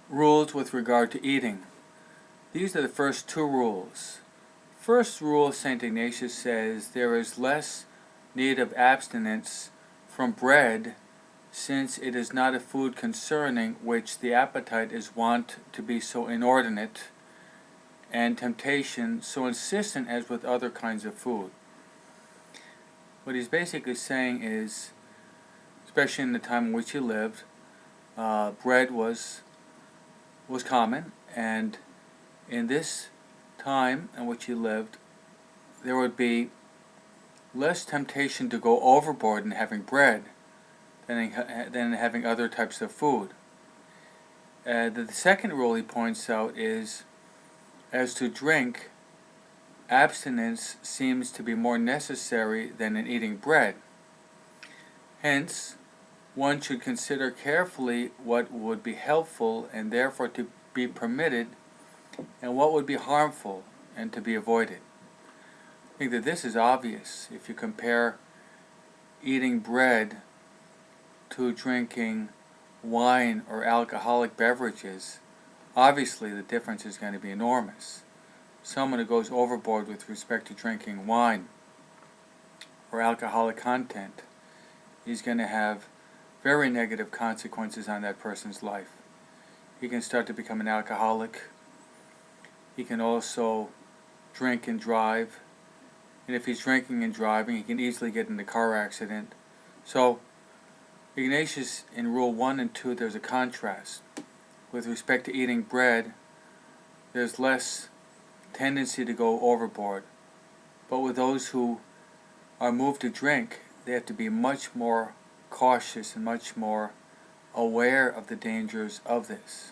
Rules with regard to eating. These are the first two rules. First rule, St. Ignatius says, there is less need of abstinence from bread, since it is not a food concerning which the appetite is wont to be so inordinate, and temptation so insistent as with other kinds of food. What he's basically saying is, especially in the time in which he lived, bread was common, and in this time in which he lived, there would be less temptation to go overboard in having bread than having other types of food. The second rule he points out is, as to drink, abstinence seems to be more necessary than in eating bread. Hence, one should consider carefully what would be helpful and therefore to be permitted, and what would be harmful and to be avoided. I think that this is obvious if you compare eating bread to drinking wine or alcoholic beverages. Obviously the difference is going to be enormous. Someone who goes overboard with respect to drinking wine or alcoholic content is going to have very negative consequences on that person's life. He can start to become an alcoholic. He can also drink and drive. And if he's drinking and driving, he can easily get in a car accident. So, Ignatius, in Rule 1 and 2, there's a contrast. With respect to eating bread, there's less tendency to go overboard. But with those who are moved to drink, they have to be much more cautious and much more aware of the dangers of this.